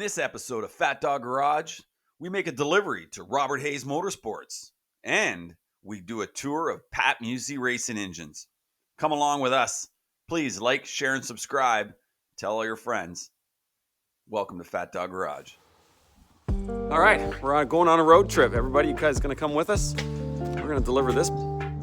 this episode of Fat Dog Garage, we make a delivery to Robert Hayes Motorsports, and we do a tour of Pat Musi Racing engines. Come along with us. Please like, share, and subscribe. Tell all your friends. Welcome to Fat Dog Garage. All right, we're going on a road trip. Everybody, you guys going to come with us? We're going to deliver this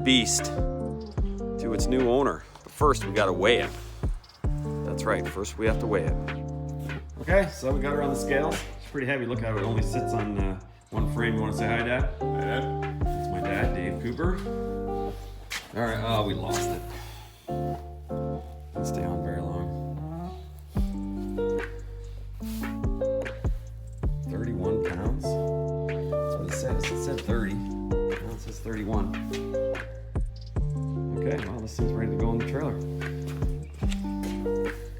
beast to its new owner. But first, we got to weigh it. That's right, first we have to weigh it. Okay, so we got her on the scales. It's pretty heavy. Look how it only sits on one frame. You want to say hi, Dad? Hi, Dad. It's my dad, Dave Cooper. All right, oh, we lost it. Didn't stay on very long. 31 pounds. That's what it says. It said 30. Now it says 31. Okay, well, this thing's ready to go in the trailer.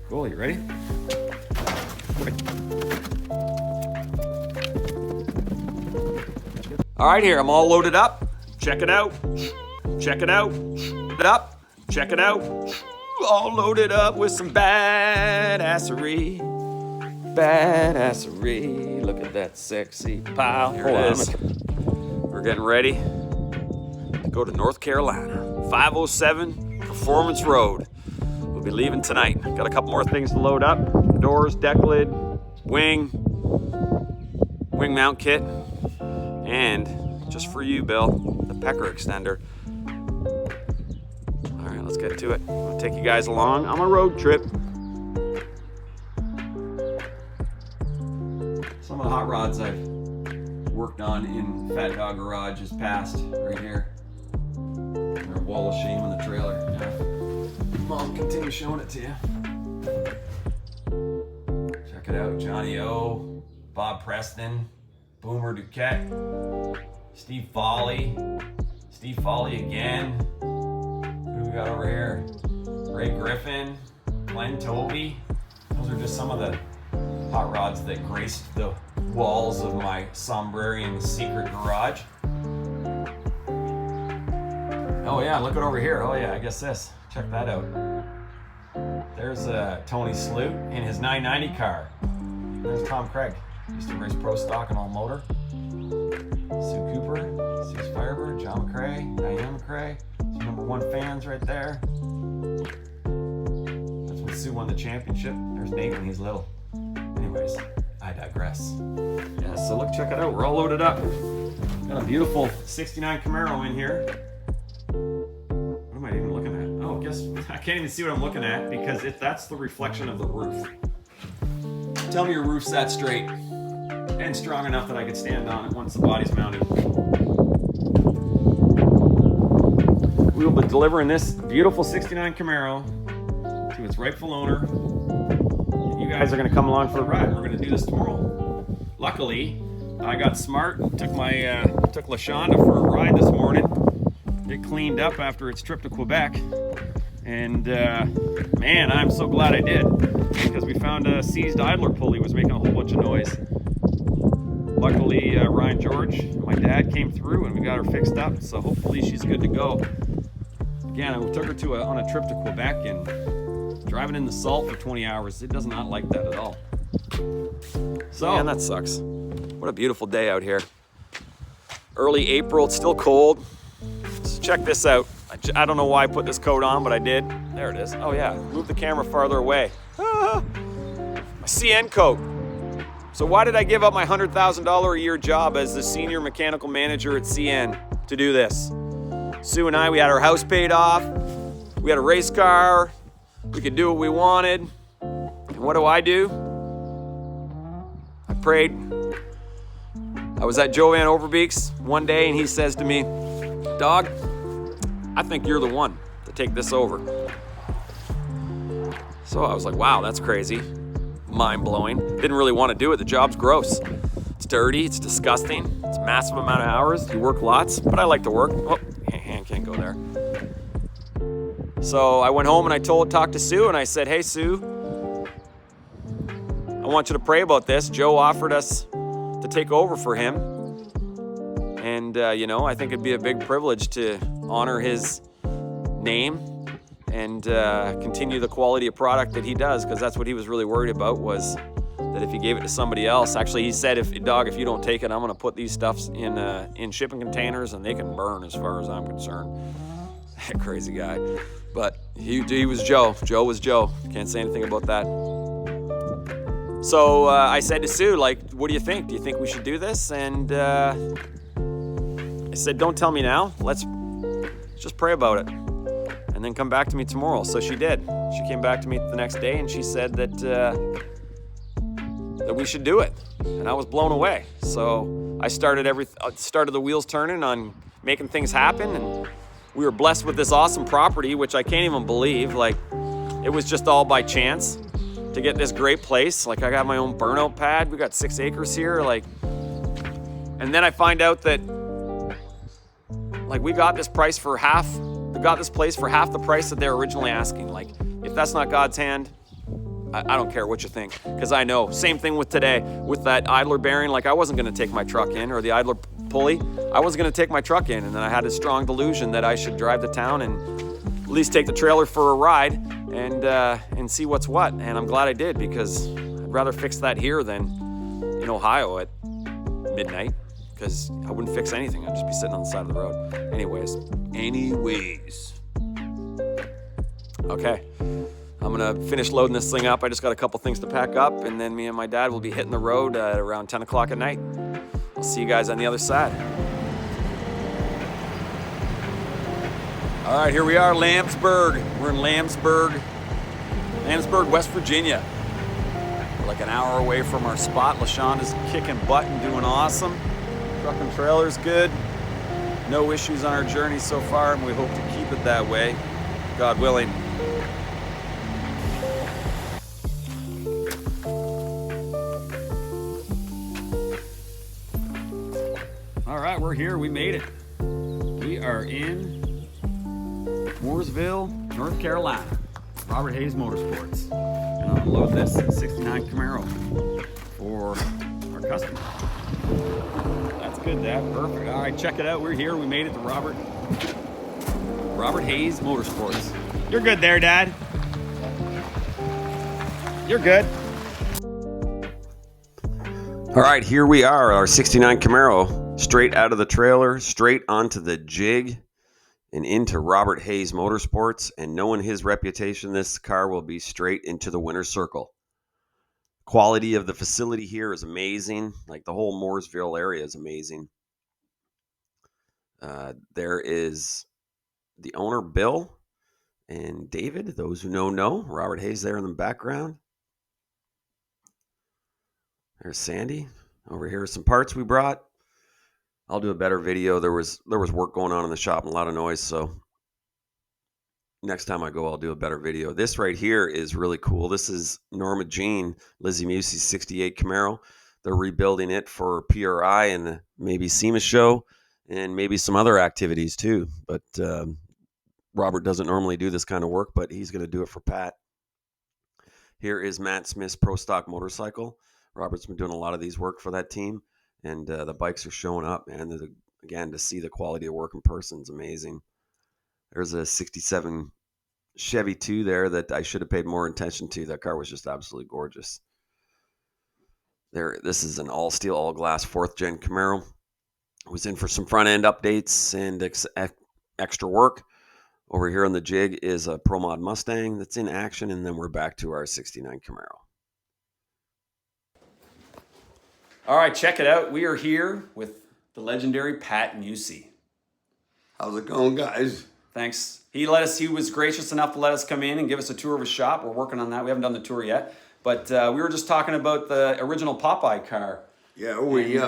Cool, you ready? All right, here, I'm all loaded up. Check it out. Check it out. Check it out. All loaded up with some badassery. Badassery. Look at that sexy pile. Here it is. We're getting ready to go to North Carolina. 507 Performance Road. We'll be leaving tonight. Got a couple more things to load up. Doors, deck lid, wing mount kit, and just for you, Bill, the pecker extender. All right, let's get to it. I'm gonna take you guys along on a road trip. Some of the hot rods I've worked on in Fat Dog Garage is past right here. They're a wall of shame in the trailer. Mom, continue showing it to you. Check it out, Johnny O, Bob Preston, Boomer Duquette, Steve Foley again. Who do we got over here? Ray Griffin, Glenn Tovey. Those are just some of the hot rods that graced the walls of my Sombrerian secret garage. Oh yeah, look at over here. Oh yeah, I guess this. Check that out. There's Tony Sloot in his 990 car. There's Tom Craig. Used to race pro stock and all motor. Sue Cooper, Sue's Firebird, John McRae, Diane McRae. Some #1 fans right there. That's when Sue won the championship. There's Nate when he's little. Anyways, I digress. Yeah, so look, check it out. We're all loaded up. Got a beautiful 69 Camaro in here. What am I even looking at? Oh, I can't even see what I'm looking at because that's the reflection of the roof. Tell me your roof's that straight and strong enough that I could stand on it once the body's mounted. We will be delivering this beautiful 69 Camaro to its rightful owner. You guys are going to come along for a ride. We're going to do this tomorrow. Luckily, I got smart and took LaShonda for a ride this morning. It cleaned up after its trip to Quebec. And man, I'm so glad I did, because we found a seized idler pulley was making a whole bunch of noise. Luckily, Ryan George and my dad came through and we got her fixed up, so hopefully she's good to go. Again, I took her on a trip to Quebec, and driving in the salt for 20 hours, it does not like that at all. So, man, that sucks. What a beautiful day out here. Early April, it's still cold. So check this out. I don't know why I put this coat on, but I did. There it is. Oh yeah, move the camera farther away. My CN coat. So why did I give up my $100,000 a year job as the senior mechanical manager at CN to do this? Sue and I, we had our house paid off. We had a race car. We could do what we wanted. And what do? I prayed. I was at Joe Van Overbeek's one day and he says to me, "Dog, I think you're the one to take this over." So I was like, wow, that's crazy. Mind-blowing. Didn't really want to do it. The job's gross. It's dirty. It's disgusting. It's a massive amount of hours. You work lots, but I like to work. Oh, hand can't go there. So I went home and I talked to Sue and I said, "Hey, Sue, I want you to pray about this. Joe offered us to take over for him. And, I think it'd be a big privilege to honor his name and continue the quality of product that he does, because that's what he was really worried about, was that if he gave it to somebody else, actually he said, if you don't take it, I'm gonna put these stuffs in shipping containers and they can burn as far as I'm concerned. Crazy guy. But he was Joe. Joe was Joe. Can't say anything about that. So I said to Sue, like, what do you think? Do you think we should do this? And I said, don't tell me now. Let's just pray about it. And then come back to me tomorrow. So she did. She came back to me the next day and she said that we should do it. And I was blown away. So I started the wheels turning on making things happen. And we were blessed with this awesome property, which I can't even believe. Like, it was just all by chance to get this great place. Like, I got my own burnout pad. We got 6 acres here. Like, and then I find out that, like, we got this place for half the price that they're originally asking. Like, if that's not God's hand, I don't care what you think, because I know. Same thing with today, with that idler bearing. Like, I wasn't gonna take my truck in, or the idler pulley. I wasn't gonna take my truck in, and then I had a strong delusion that I should drive to town and at least take the trailer for a ride and see what's what. And I'm glad I did, because I'd rather fix that here than in Ohio at midnight, because I wouldn't fix anything. I'd just be sitting on the side of the road. Anyways. Okay. I'm gonna finish loading this thing up. I just got a couple things to pack up, and then me and my dad will be hitting the road at around 10 o'clock at night. I'll see you guys on the other side. All right, here we are, Lambsburg. We're in Lambsburg, West Virginia. We're like an hour away from our spot. LaShawn is kicking butt and doing awesome. Truck and trailer's good. No issues on our journey so far, and we hope to keep it that way, God willing. All right, we're here. We made it. We are in Mooresville, North Carolina. Robert Hayes Motorsports. And I'll unload this 69 Camaro for our customer. That's good, Dad. Perfect. All right, check it out. We're here. We made it to Robert Hayes Motorsports. You're good there, Dad. You're good. All right, here we are, our 69 Camaro. Straight out of the trailer, straight onto the jig, and into Robert Hayes Motorsports. And knowing his reputation, this car will be straight into the winner's circle. Quality of the facility here is amazing. Like, the whole Mooresville area is amazing. There is the owner, Bill, and David. Those who know. Robert Hayes there in the background. There's Sandy. Over here are some parts we brought. I'll do a better video. There was work going on in the shop and a lot of noise, so next time I go, I'll do a better video. This right here is really cool. This is Norma Jean, Lizzie Musi's 68 Camaro. They're rebuilding it for PRI and maybe SEMA show and maybe some other activities too. But Robert doesn't normally do this kind of work, but he's going to do it for Pat. Here is Matt Smith's Pro Stock motorcycle. Robert's been doing a lot of these work for that team. And the bikes are showing up, man. Again, to see the quality of work in person is amazing. There's a 67 Chevy 2 there that I should have paid more attention to. That car was just absolutely gorgeous. This is an all-steel, all-glass 4th gen Camaro. I was in for some front-end updates and extra work. Over here on the jig is a Pro Mod Mustang that's in action, and then we're back to our 69 Camaro. All right, check it out. We are here with the legendary Pat Musi. How's it going, guys? Thanks. He was gracious enough to let us come in and give us a tour of his shop. We're working on that. We haven't done the tour yet. But we were just talking about the original Popeye car. Yeah, we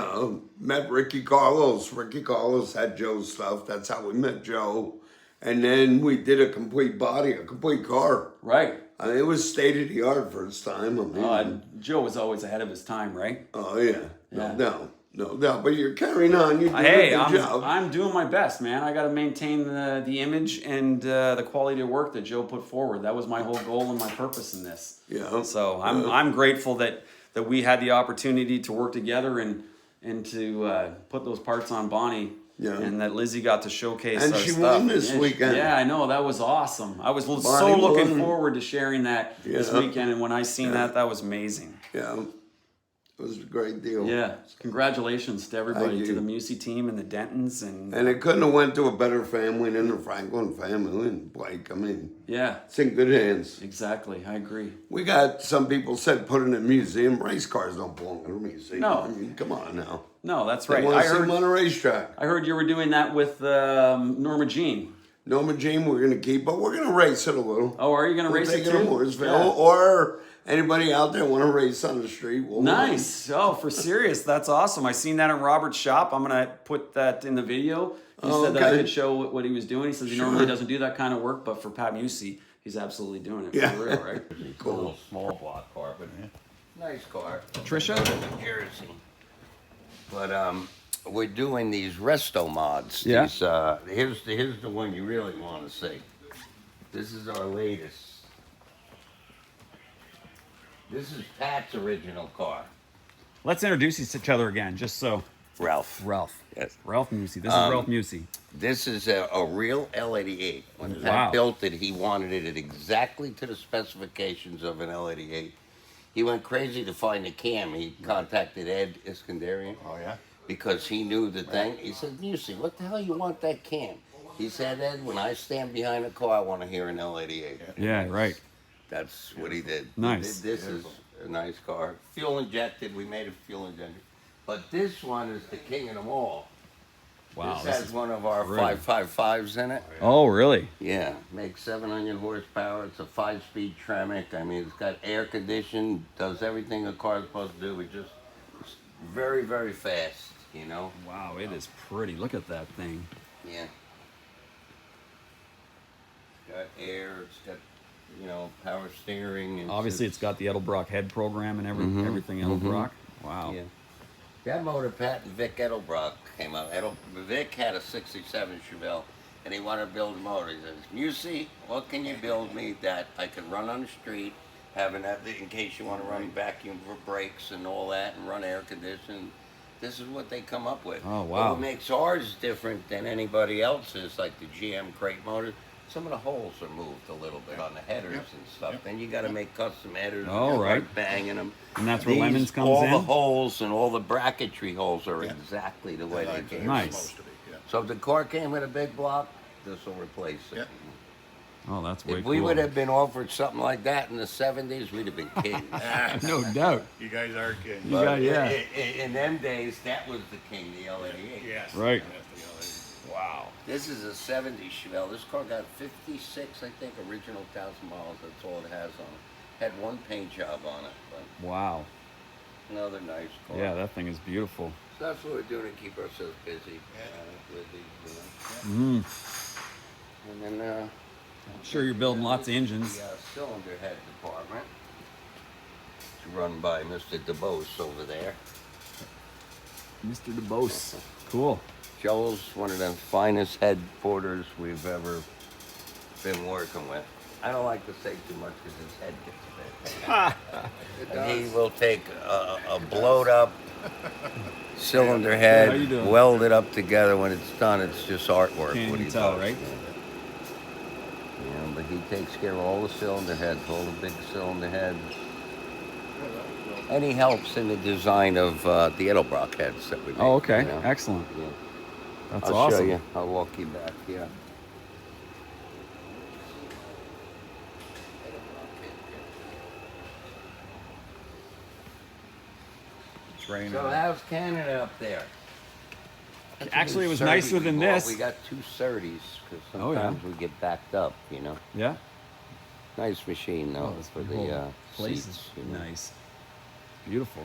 met Ricky Carlos. Ricky Carlos had Joe's stuff. That's how we met Joe. And then we did a complete body, a complete car. Right. I mean, it was state-of-the-art for its time. I mean, Joe was always ahead of his time, right? Oh, yeah. No doubt. But you're carrying on. You're doing a good job. I'm doing my best, man. I got to maintain the image and the quality of work that Joe put forward. That was my whole goal and my purpose in this. Yeah. So I'm grateful that we had the opportunity to work together and to put those parts on Bonnie Yeah. And that Lizzie got to showcase And our she stuff. won this weekend. Yeah, I know. That was awesome. I was so Bonnie looking won. forward to sharing that this Yeah. weekend, and when I seen Yeah. that was amazing. Yeah. It was a great deal. Yeah. Congratulations to everybody, Thank to you. the Musi team and the Dentons. And it couldn't have went to a better family than the Franklin family and Blake. I mean, yeah, it's in good hands. exactly. I agree. We got some people said put it in a museum. Race cars don't belong in a museum. No. I mean, come on now. No, that's They right. want I to see them heard, on a racetrack. I heard you were doing that with Norma Jean. Norma Jean, we're gonna keep, but we're gonna race it a little. Oh, are you going to We'll race take it it to too? Mooresville, Yeah. or anybody out there want to race on the street? We'll Nice. Oh, for serious. That's awesome. I seen that in Robert's shop. I'm going to put that in the video. He said that I okay. could show what he was doing. He says he Sure. normally doesn't do that kind of work, but for Pat Musi, he's absolutely doing it Yeah. for real, right? Cool. Small block car, but nice car. Trisha? New Jersey. But we're doing these resto mods. Yeah. These, here's the one you really want to see. This is our latest. This is Pat's original car. Let's introduce each other again, just so. Ralph. Ralph. Yes. Ralph Musi. This is Ralph Musi. This is a real L88. When Pat Wow. built it, he wanted it exactly to the specifications of an L88. He went crazy to find the cam. He contacted Ed Iskandarian. Oh, yeah? Because he knew the thing. He said, Musi, what the hell you want that cam? He said, Ed, when I stand behind a car, I want to hear an L88. Yeah, right. That's what he did. Nice. This is a nice car. Fuel injected. We made it fuel injected. But this one is the king of them all. Wow. This has one of our brilliant. 555s in it. Oh, really? Yeah, makes 700 horsepower. It's a 5-speed Tremec. I mean, it's got air conditioning, does everything a car's supposed to do. It's very, very fast, you know? Wow, it is pretty. Look at that thing. Yeah. It's got air, it's got, you know, power steering. Obviously, it's got the Edelbrock head program and everything Edelbrock. Wow. Yeah. That motor, Pat and Vic Edelbrock came out. Vic had a 67 Chevelle, and he wanted to build a motor. He says, Musi, what can you build me that I can run on the street, having that in case you want to run vacuum for brakes and all that, and run air conditioning. This is what they come up with. Oh, But wow. what makes ours different than anybody else's, like the GM crate motor, some of the holes are moved a little bit on the headers and stuff. Then you got to make custom headers. Oh, and right. start banging them. And that's where Lemons comes all in? the holes and all the bracketry holes are exactly the way they came. Nice. Supposed to be, yeah. So if the car came with a big block, this will replace it. Yeah. Oh, that's way If we cool. would have been offered something like that in the 70s, we'd have been kings. No doubt. You guys are kidding. You got- yeah. In them days, that was the king, the L88. Yes. Right. Wow. This is a 70s Chevelle. This car got 56, I think, original 1,000 miles. That's all it has on it. Had one paint job on it, but Wow. another nice car. Yeah, that thing is beautiful. So that's what we're doing to keep ourselves busy with these, you know. And then I'm sure you're building lots of engines. the cylinder head department. It's run by Mr. DeBose over there. Mr. DeBose. Cool. Joel's one of the finest head porters we've ever been working with. I don't like to say too much because his head gets a bit. And he will take a blowed up cylinder head, How you doing? weld it up together. When it's done, it's just artwork. Can't what even he tell, does. right? Yeah, but he takes care of all the cylinder heads, all the big cylinder heads. And he helps in the design of the Edelbrock heads that we make. Oh, okay. you know. Excellent. Yeah. That's I'll awesome. show you. I'll walk you back. Yeah. It's raining. So how's Canada up there? Actually, it was Surrey nicer than we bought. this. We got 2 30s because Oh, yeah. sometimes we get backed up, you know. Yeah. Nice machine though Oh, this for whole the place seats. is You know. nice. Beautiful.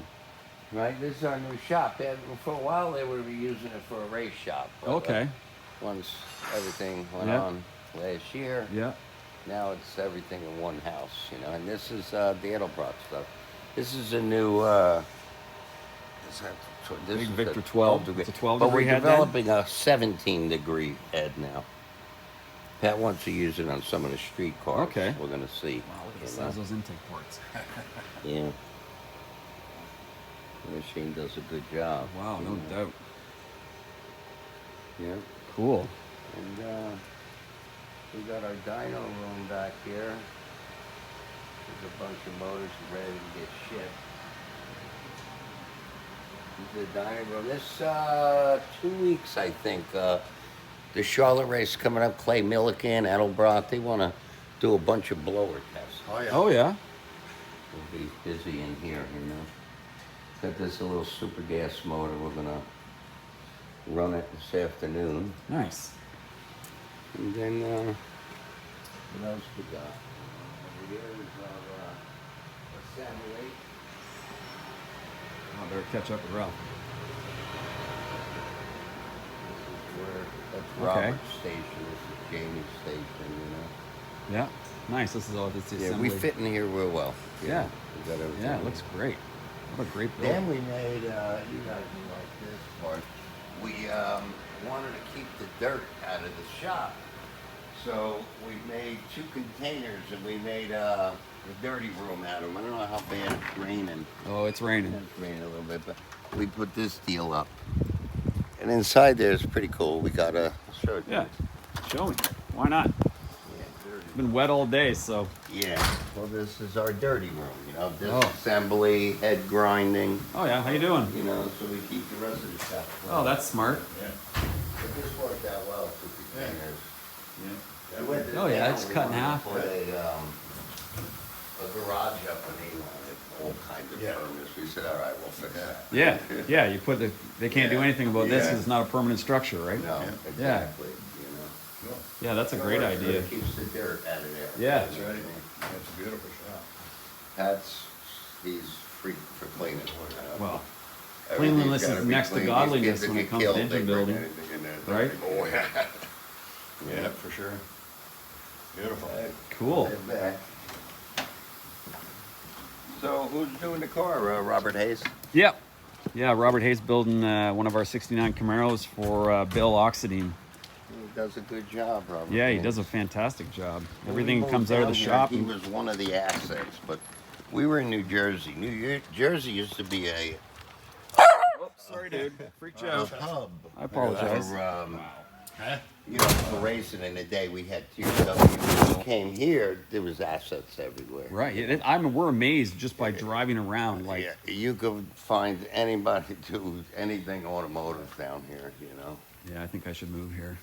Right, this is our new shop. For a while they were using it for a race shop. but, Okay. Once everything went Yeah. on last year, Yeah. now it's everything in one house, you know. And this is the Edelbrock stuff. This is a new. This Big is Victor a 12. degree. It's a 12 but degree we're head then? developing a 17-degree head now. Pat wants to use it on some of the street cars. Okay. We're gonna see. Wow, look at the you size know. of those intake ports. Yeah. The machine does a good job. Wow, you no know. doubt. Yeah. Cool. And we got our dyno room back here. There's a bunch of motors ready to get shipped. This is the dyno room. This 2 weeks, I think. The Charlotte race coming up. Clay Milliken, Edelbrock. They want to do a bunch of blower tests. Oh, yeah. Oh yeah. We'll be busy in here, you know. Got this little super gas motor. We're gonna run it this afternoon. Nice. And then, what else we got? Over here is our assembly. I better catch up with Ralph. This is where, that's Okay. Robert's station. This is Jamie's station, you know. Yeah. Nice. This is all this Yeah, assembly. we fit in here real well. Yeah. We got everything. Yeah, it looks great. What a great build. Then we made, you guys will like this part. We wanted to keep the dirt out of the shop. So we made 2 containers and we made the dirty room out of them. I don't know how bad it's raining. Oh, it's raining. It's raining a little bit, but we put this deal up. And inside there is pretty cool. We got a, I'll show it to Yeah. you. Show me. Why not? Yeah, dirty. It's been wet all day, so. Yeah, well this is our dirty room, you know, Oh. disassembly, head grinding, Oh yeah. How you doing? you know, so we keep the rest of the shop clean. Oh, that's smart. But this worked out well for containers. We went Oh, yeah, down, it's we cut in wanted to half. Put a garage opening on it, all kinds of permits. We said, all right, we'll fix that. Yeah. Yeah. You put the. They can't do Yeah. anything about this Yeah. 'cause it's not a permanent structure, right? No, Yeah. exactly, you know. Yeah, that's a great Works good, idea. Keeps the dirt out of there. Yeah. That's right. That's a beautiful shop. He's free for cleaning. Well, Everything's cleanliness gotta is be next to clean. These godliness kids when that it get comes to killed, engine they bring building. anything in there. Right? Oh, yeah. Yeah, for sure. Beautiful. Cool. They're back. So who's doing the car? Robert Hayes? Yep. Yeah, Robert Hayes building one of our 69 Camaros for Bill Oxidine. He does a good job, Robert. Yeah, he Hayes. does a fantastic job. When Everything we moved comes out of the down here, shop. He and- was one of the assets, but we were in New Jersey. Jersey used to be a Oh, sorry, dude. Freaked you out. hub. I apologize. For, you know, for racing in the day. We had TW. When we came here, there was assets everywhere. Right. We're amazed just by driving around. Like, Yeah, you could find anybody do anything automotive down here, you know. yeah, I think I should move here.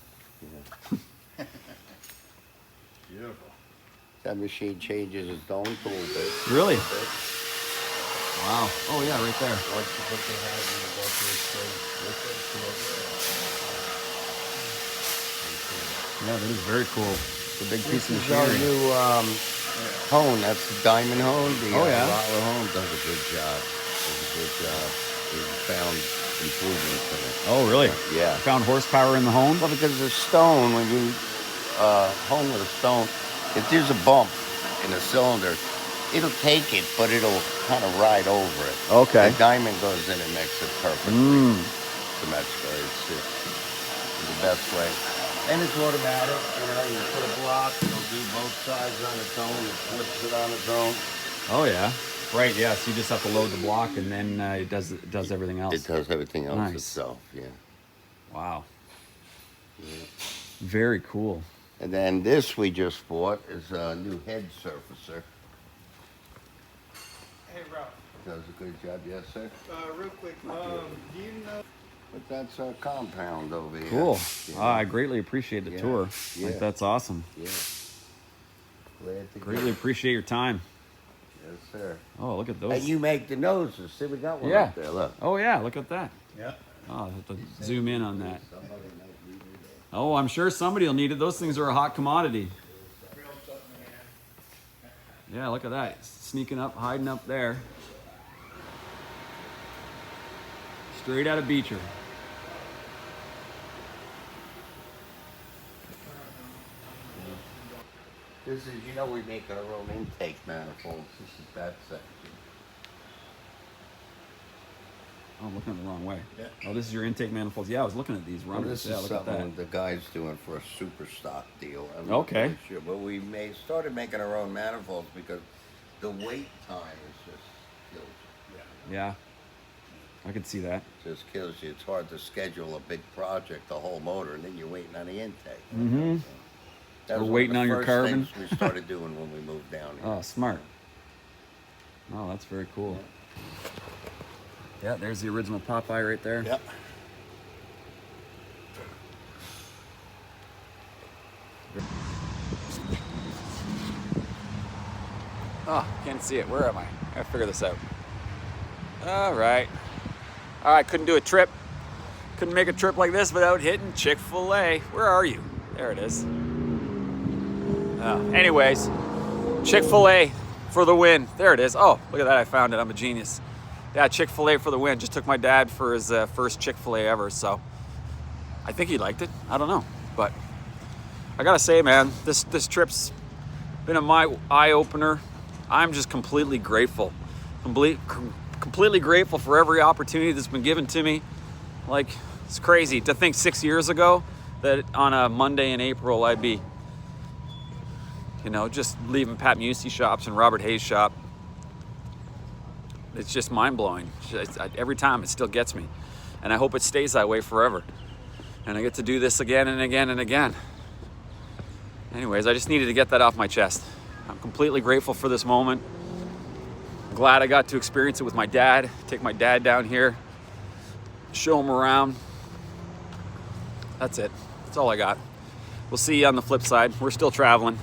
Beautiful. That machine changes its own tool bit. Really? Wow. Oh yeah, right there. Once you put the head in the bucket, Yeah, that is very cool. It's a big piece of This is our machinery. new hone. That's the diamond hone. The Oh, yeah. Rottler hone does a good job. Does a good job. We found improvements in it. Oh, really? Yeah. Found horsepower in the home? Well, because the stone, when you hone with a stone, if there's a bump in the cylinder, it'll take it, but it'll kind of ride over it. Okay. The diamond goes in and makes it perfectly symmetrical. It's the best way. And it's automatic. You know, you put a block, it'll do both sides on its own. It flips it on its own. Oh yeah. Right. Yeah. So you just have to load the block, and then it does everything else. It does everything else Nice. itself. Yeah. Wow. Very cool. And then this we just bought is a new head surfacer. Hey Ralph, Does a good job, yes sir. real quick, do you know? But that's our compound over here. Cool. Yeah. I greatly appreciate the Yeah. tour. Yeah. Like, that's awesome. Yeah. Glad to Greatly get it. appreciate your time. Yes, sir. Oh, look at those. And you make the noses. See, we got one Yeah. up there. Look. Oh yeah, look at that. Yeah. Oh, I'll have to zoom in on that. Somebody might need it. Oh, I'm sure somebody will need it. Those things are a hot commodity. Yeah, look at that. Sneaking up, hiding up there. Straight out of Beecher. This is, you know, we make our own intake manifolds. This is that section. Oh, I'm looking at the wrong way. Yeah. Oh, this is your intake manifolds. Yeah, I was looking at these Well, runners. this Yeah, is look at something that. the guy's doing for a super stock deal. I'm not Okay. really sure, but we started making our own manifolds because the wait time is just kills you. Yeah. I could see that. Just kills you. It's hard to schedule a big project, the whole motor, and then you're waiting on the intake. Mm-hmm. That We're was waiting one on of the your first carbon. things we started doing when we moved down here. Oh, smart. Oh, that's very cool. Yeah, there's the original Popeye right there. Yep. Oh, can't see it. Where am I? I gotta figure this out. All right. All right, couldn't do a trip. Couldn't make a trip like this without hitting Chick-Fil-A. Where are you? There it is. Anyways, Chick-Fil-A for the win. There it is. Oh, look at that. I found it. I'm a genius. Yeah, Chick-Fil-A for the win. Just took my dad for his first Chick-Fil-A ever, so I think he liked it. I don't know. But I gotta say, man, this trip's been my eye-opener. I'm just completely grateful. Completely grateful for every opportunity that's been given to me. Like, it's crazy to think 6 years ago that on a Monday in April I'd be, you know, just leaving Pat Musi shops and Robert Hayes shop. It's just mind-blowing. Every time it still gets me. And I hope it stays that way forever. And I get to do this again and again and again. Anyways, I just needed to get that off my chest. I'm completely grateful for this moment. Glad I got to experience it with my dad, take my dad down here, show him around. That's it. That's all I got. We'll see you on the flip side. We're still traveling.